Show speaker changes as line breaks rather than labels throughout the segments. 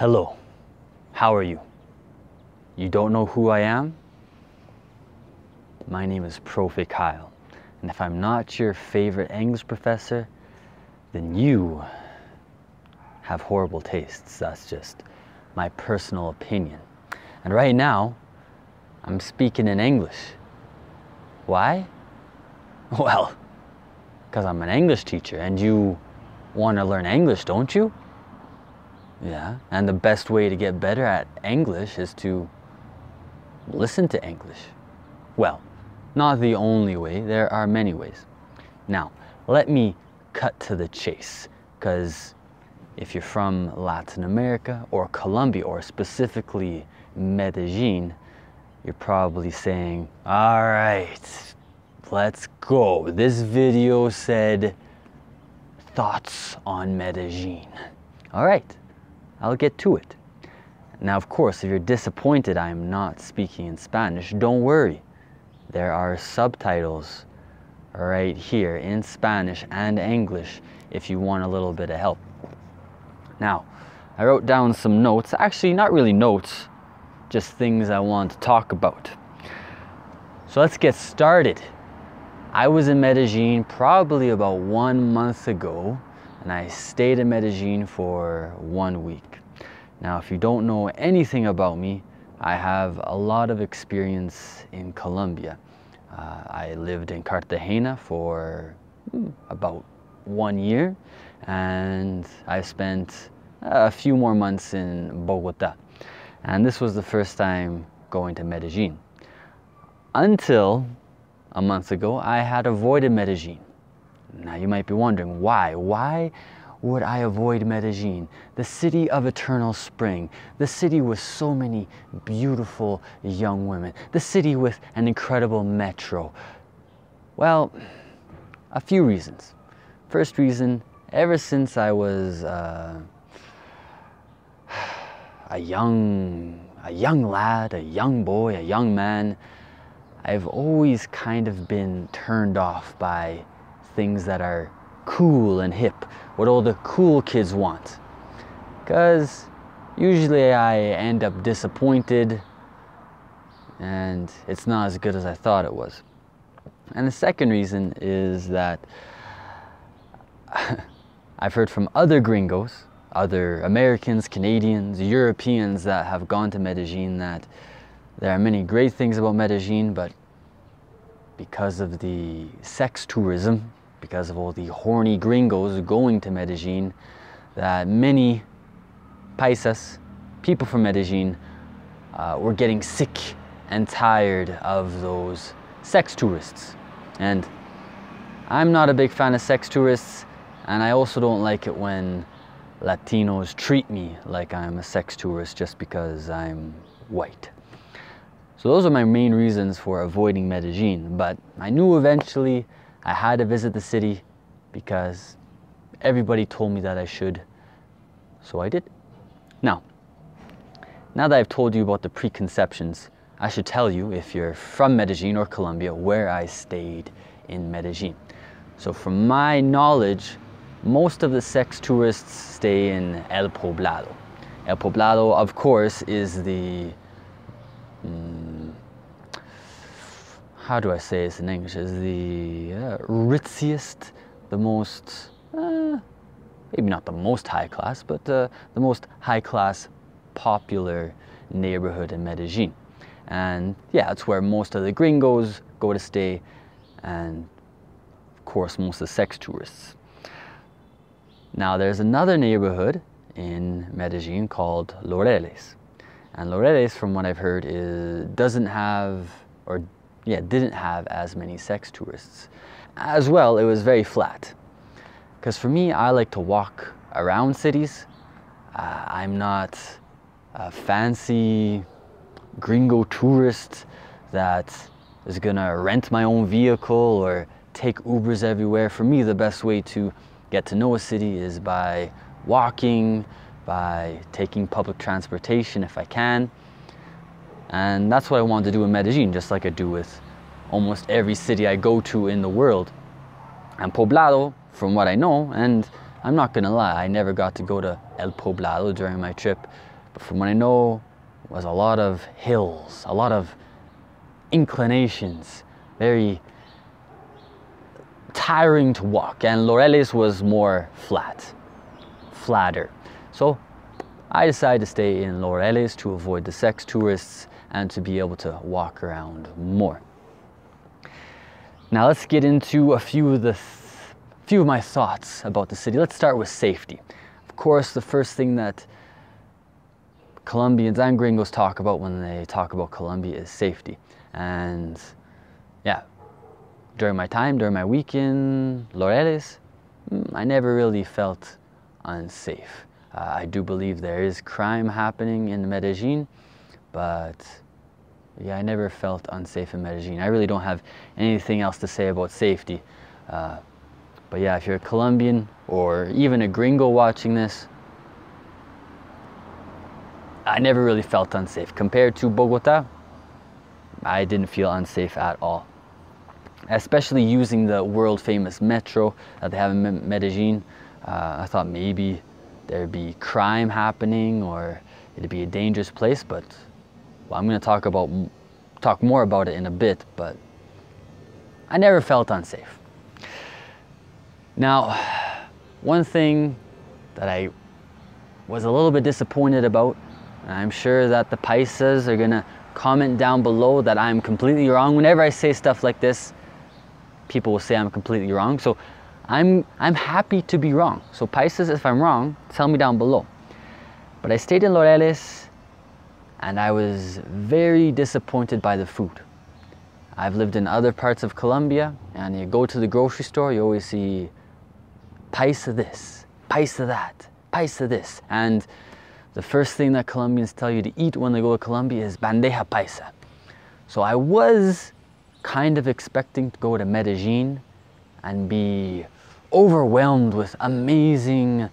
Hello, how are you? You don't know who I am? My name is Profe Kyle, and if I'm not your favorite English professor, then you have horrible tastes. That's just my personal opinion. And right now, I'm speaking in English. Why? Well, because I'm an English teacher and you want to learn English, don't you? Yeah, and the best way to get better at English is to listen to English. Well, not the only way, there are many ways. Now, let me cut to the chase, because if you're from Latin America or Colombia, or specifically Medellin, you're probably saying, all right, let's go. This video said thoughts on Medellin. All right, I'll get to it. Now, of course, if you're disappointed I'm not speaking in Spanish, don't worry. There are subtitles right here in Spanish and English if you want a little bit of help. Now, I wrote down some notes, actually not really notes, just things I want to talk about. So let's get started. I was in Medellin probably about 1 month ago, and I stayed in Medellin for 1 week. Now, if you don't know anything about me, I have a lot of experience in Colombia. I lived in Cartagena for about 1 year, and I spent a few more months in Bogota. And this was the first time going to Medellin. Until a month ago, I had avoided Medellin. Now you might be wondering, why? Why would I avoid Medellin? The city of eternal spring, the city with so many beautiful young women, the city with an incredible metro. Well, a few reasons. First reason, ever since I was a young lad, a young boy, a young man, I've always kind of been turned off by things that are cool and hip, what all the cool kids want. Because usually I end up disappointed and it's not as good as I thought it was. And the second reason is that I've heard from other gringos, other Americans, Canadians, Europeans that have gone to Medellin that there are many great things about Medellin, but because of the sex tourism, because of all the horny gringos going to Medellin, that many paisas, people from Medellin, were getting sick and tired of those sex tourists. And I'm not a big fan of sex tourists, and I also don't like it when Latinos treat me like I'm a sex tourist just because I'm white. So those are my main reasons for avoiding Medellin, but I knew eventually I had to visit the city because everybody told me that I should, so I did. Now that I've told you about the preconceptions, I should tell you, if you're from Medellin or Colombia, where I stayed in Medellin. So from my knowledge, most of the sex tourists stay in El Poblado. El Poblado, of course, is the how do I say this in English? Is the ritziest, the most, maybe not the most high class, but the most high class, popular neighborhood in Medellin. And yeah, that's where most of the gringos go to stay, and of course most of the sex tourists. Now there's another neighborhood in Medellin called Laureles. And Laureles, from what I've heard, didn't have as many sex tourists. As well, it was very flat. Because for me, I like to walk around cities. I'm not a fancy gringo tourist that is gonna rent my own vehicle or take Ubers everywhere. For me, the best way to get to know a city is by walking, by taking public transportation if I can. And that's what I want to do in Medellin, just like I do with almost every city I go to in the world. And Poblado, from what I know, and I'm not gonna lie, I never got to go to El Poblado during my trip, But from what I know, was a lot of hills, a lot of inclinations, very tiring to walk. And Laureles was more flatter. So I decided to stay in Laureles to avoid the sex tourists and to be able to walk around more. Now let's get into a few of my thoughts about the city. Let's start with safety. Of course, the first thing that Colombians and gringos talk about when they talk about Colombia is safety. And yeah, during my week in Laureles, I never really felt unsafe. I do believe there is crime happening in Medellin, but yeah, I never felt unsafe in Medellin. I really don't have anything else to say about safety. But yeah, if you're a Colombian or even a gringo watching this, I never really felt unsafe. Compared to Bogota, I didn't feel unsafe at all. Especially using the world famous metro that they have in Medellin. I thought maybe there'd be crime happening or it'd be a dangerous place, but well, I'm going to talk more about it in a bit, but I never felt unsafe. Now, one thing that I was a little bit disappointed about, and I'm sure that the Paisas are going to comment down below that I'm completely wrong. Whenever I say stuff like this, people will say I'm completely wrong. So I'm happy to be wrong. So Paisas, if I'm wrong, tell me down below. But I stayed in Laureles and I was very disappointed by the food. I've lived in other parts of Colombia, and you go to the grocery store, you always see paisa this, paisa that, paisa this. And the first thing that Colombians tell you to eat when they go to Colombia is bandeja paisa. So I was kind of expecting to go to Medellin and be overwhelmed with amazing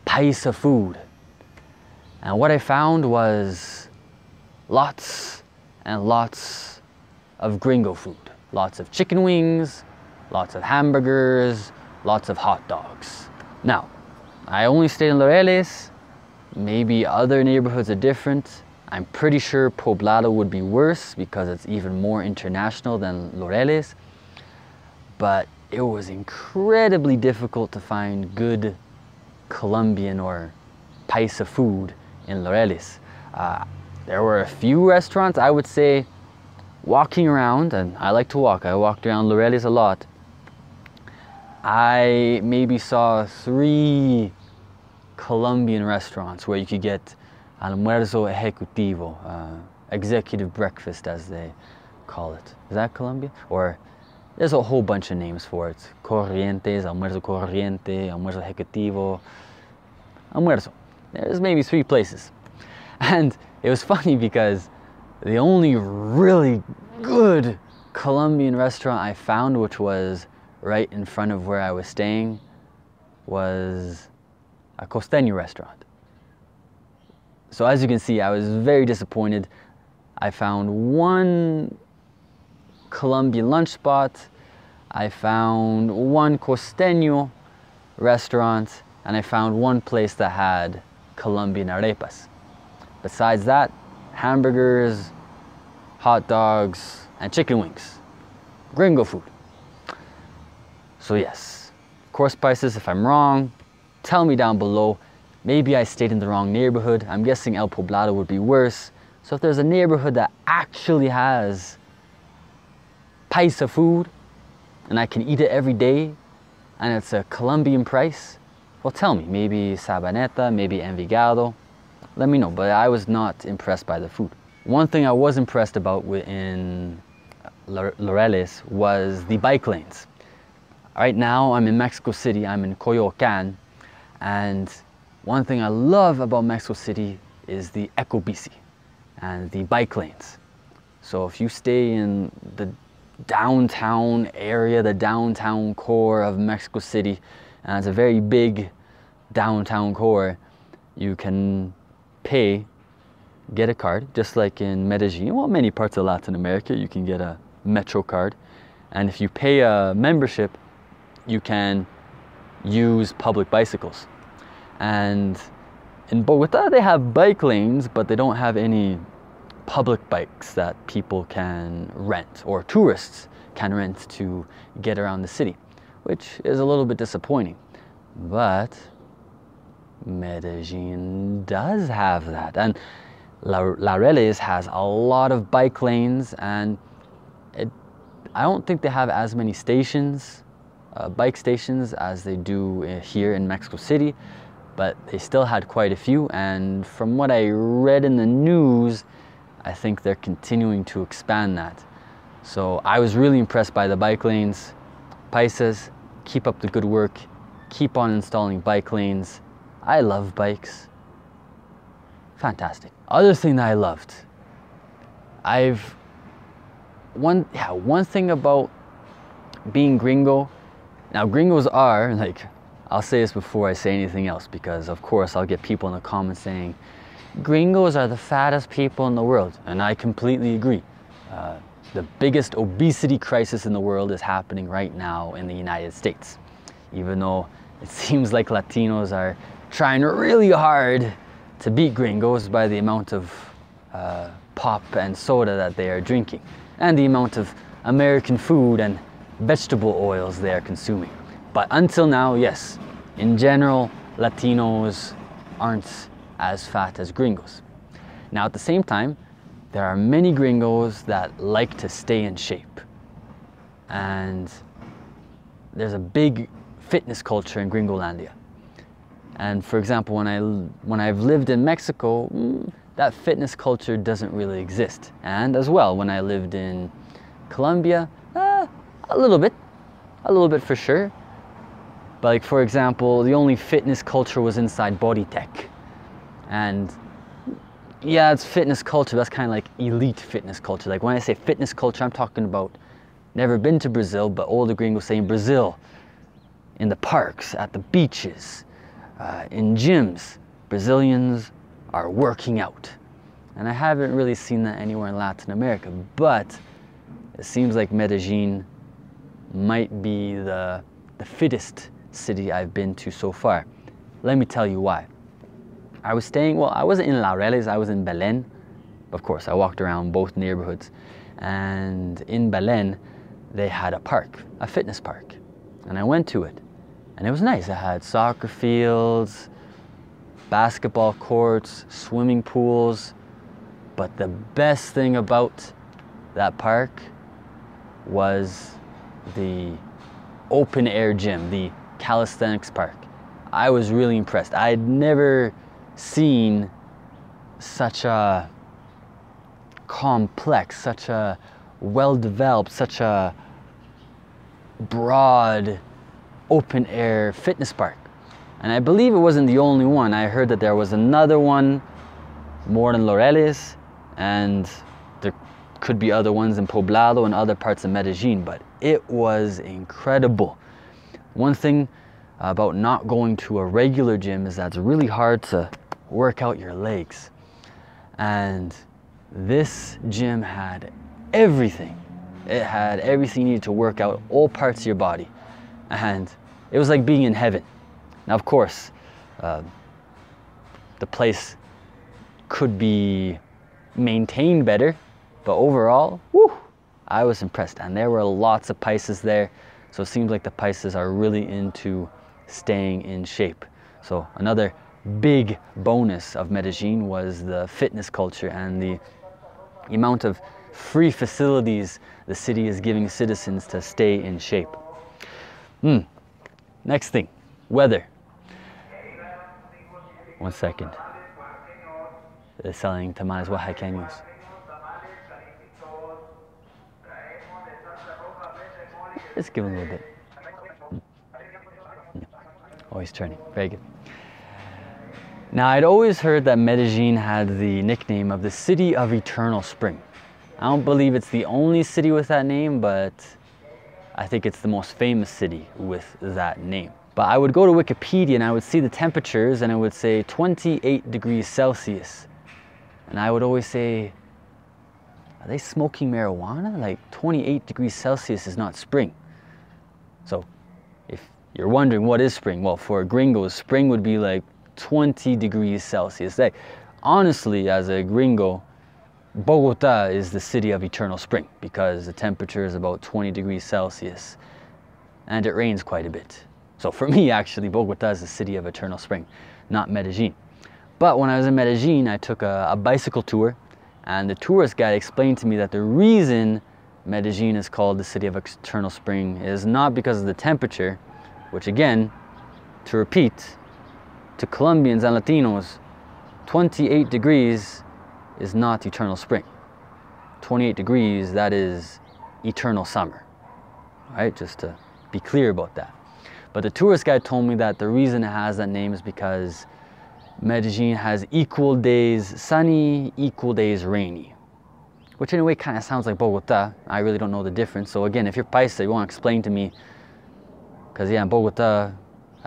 paisa food. And what I found was lots and lots of gringo food. Lots of chicken wings, lots of hamburgers, lots of hot dogs. Now, I only stayed in Laureles. Maybe other neighborhoods are different. I'm pretty sure Poblado would be worse because it's even more international than Laureles. But it was incredibly difficult to find good Colombian or paisa food in Laureles. There were a few restaurants. I would say walking around, and I like to walk, I walked around Laureles a lot. I maybe saw 3 Colombian restaurants where you could get almuerzo ejecutivo, executive breakfast as they call it. Is that Colombia? Or there's a whole bunch of names for it. Corrientes, almuerzo corriente, almuerzo ejecutivo, almuerzo. There's maybe 3 places. And it was funny because the only really good Colombian restaurant I found, which was right in front of where I was staying, was a costeño restaurant. So as you can see, I was very disappointed. I found one Colombian lunch spot, I found one costeño restaurant, and I found one place that had Colombian arepas. Besides that, hamburgers, hot dogs, and chicken wings. Gringo food. So yes, of course, Paisas, if I'm wrong, tell me down below. Maybe I stayed in the wrong neighborhood. I'm guessing El Poblado would be worse. So if there's a neighborhood that actually has paisa food, and I can eat it every day, and it's a Colombian price, well, tell me. Maybe Sabaneta, maybe Envigado. Let me know, but I was not impressed by the food. One thing I was impressed about in Laureles was the bike lanes. Right now, I'm in Mexico City, I'm in Coyoacán, and one thing I love about Mexico City is the Ecobici and the bike lanes. So if you stay in the downtown area, the downtown core of Mexico City, and it's a very big downtown core, you can get a card, just like in Medellin. Well, many parts of Latin America, you can get a Metro card. And if you pay a membership, you can use public bicycles. And In Bogota, they have bike lanes, but they don't have any public bikes that people can rent or tourists can rent to get around the city, which is a little bit disappointing. But Medellin does have that, and Laureles has a lot of bike lanes, and I don't think they have as many stations, bike stations, as they do here in Mexico City, but they still had quite a few, and from what I read in the news, I think they're continuing to expand that. So I was really impressed by the bike lanes. Paisas, keep up the good work. Keep on installing bike lanes. I love bikes. Fantastic. Other thing that I loved, one thing about being gringo. Now gringos are, like, I'll say this before I say anything else, because of course I'll get people in the comments saying, gringos are the fattest people in the world, and I completely agree. The biggest obesity crisis in the world is happening right now in the United States. Even though it seems like Latinos are trying really hard to beat gringos by the amount of pop and soda that they are drinking, and the amount of American food and vegetable oils they are consuming. But until now, yes, in general, Latinos aren't as fat as gringos. Now at the same time, there are many gringos that like to stay in shape. And there's a big fitness culture in Gringolandia. And for example, when I've lived in Mexico, that fitness culture doesn't really exist. And as well, when I lived in Colombia, a little bit for sure. But like, for example, the only fitness culture was inside Bodytech. And yeah, it's fitness culture, that's kind of like elite fitness culture. Like when I say fitness culture, I'm talking about never been to Brazil, but all the gringos say in Brazil, in the parks, at the beaches, in gyms, Brazilians are working out. And I haven't really seen that anywhere in Latin America, but it seems like Medellin might be the fittest city I've been to so far. Let me tell you why. I wasn't in Laureles, I was in Belen. Of course, I walked around both neighborhoods. And in Belen, they had a park, a fitness park. And I went to it. And it was nice. It had soccer fields, basketball courts, swimming pools. But the best thing about that park was the open air gym, the calisthenics park. I was really impressed. I'd never seen such a complex, such a well-developed, such a broad open air fitness park. And I believe it wasn't the only one. I heard that there was another one more in Laureles, and there could be other ones in Poblado and other parts of Medellin, but it was incredible. One thing about not going to a regular gym is that it's really hard to work out your legs. And this gym had everything. It had everything you needed to work out all parts of your body. And it was like being in heaven. Now, of course, the place could be maintained better, but overall, I was impressed. And there were lots of paisas there. So it seems like the paisas are really into staying in shape. So another big bonus of Medellin was the fitness culture and the amount of free facilities the city is giving citizens to stay in shape. Next thing, weather. One second. They're selling tamales oaxaqueños. Let's give him a little bit. Oh, he's turning. Very good. Now, I'd always heard that Medellin had the nickname of the City of Eternal Spring. I don't believe it's the only city with that name, but I think it's the most famous city with that name. But I would go to Wikipedia and I would see the temperatures and it would say 28 degrees Celsius. And I would always say, are they smoking marijuana? Like 28 degrees Celsius is not spring. So if you're wondering what is spring, well, for gringos, spring would be like 20 degrees Celsius. Like, honestly, as a gringo, Bogota is the city of eternal spring because the temperature is about 20 degrees Celsius and it rains quite a bit. So for me, actually, Bogota is the city of eternal spring, not Medellin. But when I was in Medellin, I took a bicycle tour, and the tourist guide explained to me that the reason Medellin is called the city of eternal spring is not because of the temperature, which again, to repeat, to Colombians and Latinos, 28 degrees is not eternal spring. 28 degrees, that is eternal summer, right? Just to be clear about that. But the tourist guide told me that the reason it has that name is because Medellin has equal days sunny, equal days rainy, which in a way kind of sounds like Bogota. I really don't know the difference. So again, if you're Paisa, you want to explain to me, because yeah, in Bogota,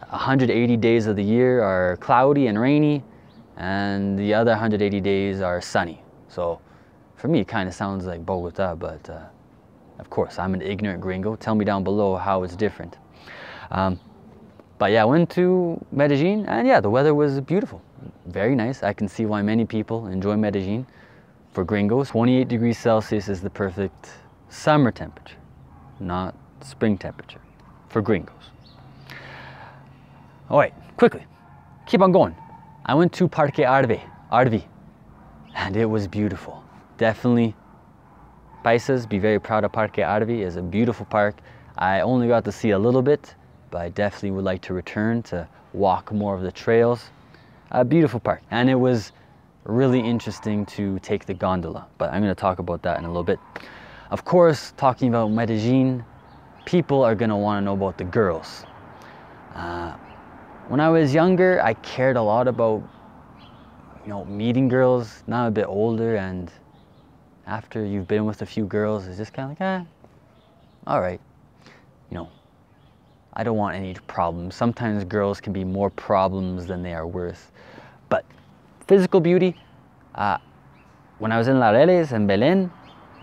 180 days of the year are cloudy and rainy, and the other 180 days are sunny. So for me, it kind of sounds like Bogota, but of course, I'm an ignorant gringo. Tell me down below how it's different. But yeah, I went to Medellin, and yeah, the weather was beautiful. Very nice. I can see why many people enjoy Medellin. For gringos, 28 degrees Celsius is the perfect summer temperature, not spring temperature for gringos. All right, quickly, keep on going. I went to Parque Arví, and it was beautiful. Definitely, Paisas, be very proud of Parque Arví. It's a beautiful park. I only got to see a little bit, but I definitely would like to return to walk more of the trails. A beautiful park, and it was really interesting to take the gondola, but I'm going to talk about that in a little bit. Of course, talking about Medellin, people are going to want to know about the girls. When I was younger, I cared a lot about, meeting girls. Now I'm a bit older, and after you've been with a few girls, it's just kind of like, all right, I don't want any problems. Sometimes girls can be more problems than they are worth. But physical beauty, when I was in Laureles and Belén,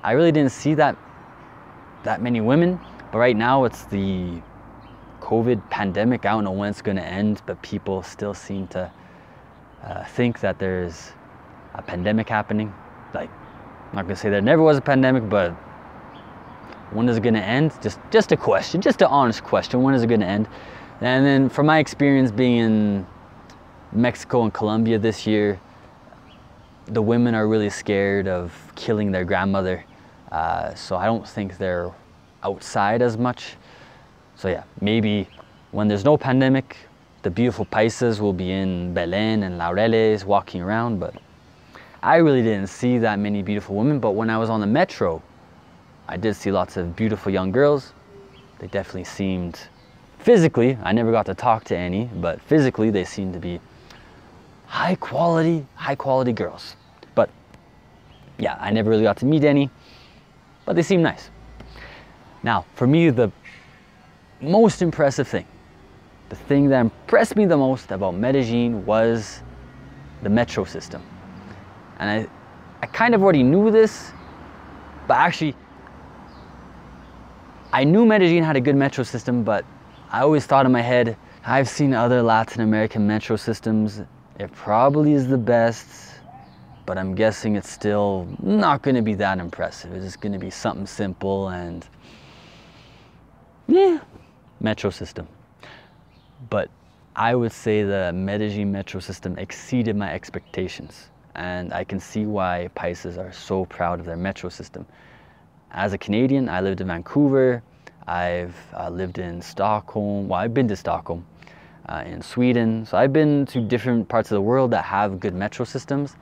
I really didn't see that many women. But right now it's the COVID pandemic. I don't know when it's going to end, but people still seem to think that there's a pandemic happening. Like, I'm not going to say there never was a pandemic, but when is it going to end? Just a question, just an honest question. When is it going to end? And then from my experience being in Mexico and Colombia this year, the women are really scared of killing their grandmother. So I don't think they're outside as much. So yeah, maybe when there's no pandemic, the beautiful Paisas will be in Belén and Laureles walking around. But I really didn't see that many beautiful women. But when I was on the metro, I did see lots of beautiful young girls. They definitely seemed, physically, I never got to talk to any, but physically they seemed to be high quality girls. But yeah, I never really got to meet any, but they seemed nice. Now, for me, the most impressive thing, the thing that impressed me the most about Medellin was the metro system. And I kind of already knew this, but actually, I knew Medellin had a good metro system, but I always thought in my head, I've seen other Latin American metro systems. It probably is the best, but I'm guessing it's still not going to be that impressive. It's just going to be something simple and, yeah, metro system. But I would say the Medellin metro system exceeded my expectations, and I can see why Paisas are so proud of their metro system. As a Canadian, I lived in Vancouver. I've lived in Stockholm. Well, I've been to Stockholm in Sweden. So I've been to different parts of the world that have good metro systems.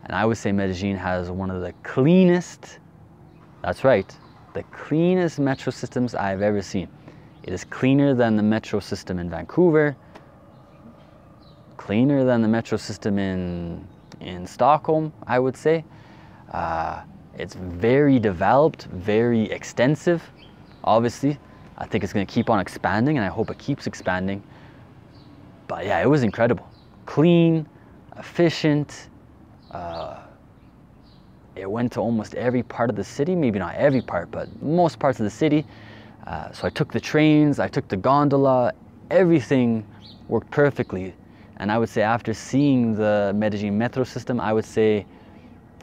And I would say Medellin has one of the cleanest, that's right, the cleanest metro systems I've ever seen. It is cleaner than the metro system in Vancouver, cleaner than the metro system in Stockholm, I would say. It's very developed, very extensive. Obviously, I think it's going to keep on expanding, and I hope it keeps expanding. But yeah, it was incredible. Clean, efficient. It went to almost every part of the city, maybe not every part, but most parts of the city. So I took the trains, I took the gondola, everything worked perfectly. And I would say after seeing the Medellin metro system, I would say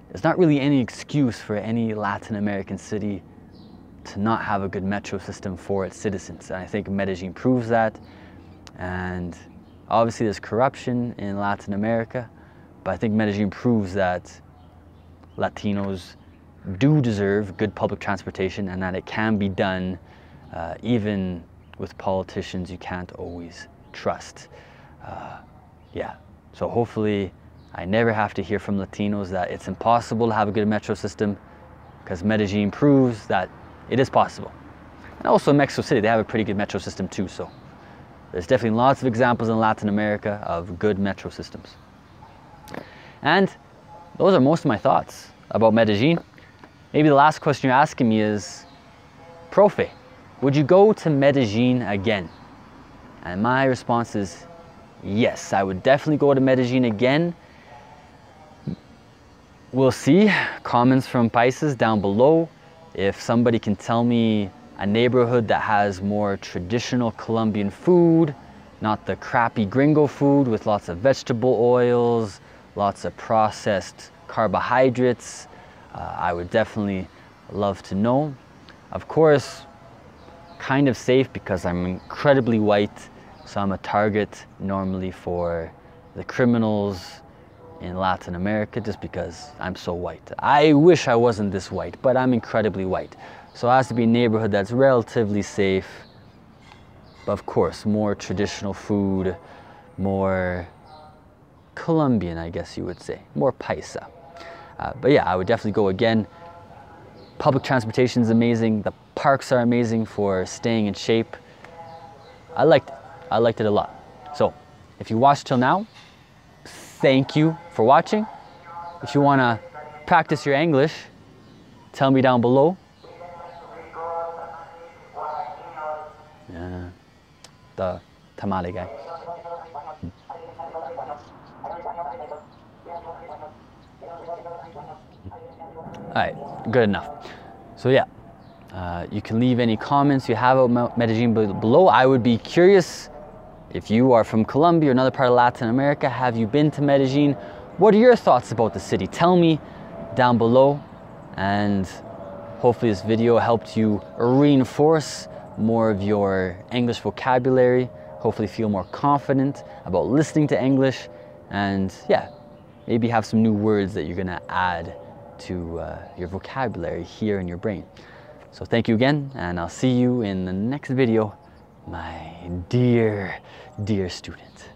there's not really any excuse for any Latin American city to not have a good metro system for its citizens. And I think Medellin proves that. And obviously there's corruption in Latin America, but I think Medellin proves that Latinos do deserve good public transportation and that it can be done even with politicians you can't always trust. Yeah, so hopefully I never have to hear from Latinos that it's impossible to have a good metro system, because Medellin proves that it is possible. And also in Mexico City, they have a pretty good metro system too, so there's definitely lots of examples in Latin America of good metro systems. And those are most of my thoughts about Medellin. Maybe the last question you're asking me is, Profe, would you go to Medellin again? And my response is yes, I would definitely go to Medellin again. We'll see. Comments from Paisas down below. If somebody can tell me a neighborhood that has more traditional Colombian food, not the crappy gringo food with lots of vegetable oils, lots of processed carbohydrates, I would definitely love to know. Of course, kind of safe because I'm incredibly white, so I'm a target normally for the criminals in Latin America just because I'm so white. I wish I wasn't this white, but I'm incredibly white. So it has to be a neighborhood that's relatively safe, but of course, more traditional food, more Colombian, I guess you would say, more paisa. But yeah, I would definitely go again. Public transportation is amazing. The parks are amazing for staying in shape. I liked it a lot. So if you watched till now, thank you for watching. If you want to practice your English, tell me down below. Yeah, the tamale guy. All right, good enough. So yeah, you can leave any comments you have about Medellin below. I would be curious, if you are from Colombia or another part of Latin America, have you been to Medellin? What are your thoughts about the city? Tell me down below, and hopefully this video helped you reinforce more of your English vocabulary, hopefully feel more confident about listening to English, and yeah, maybe have some new words that you're gonna add to your vocabulary here in your brain. So thank you again, and I'll see you in the next video, my dear, dear student.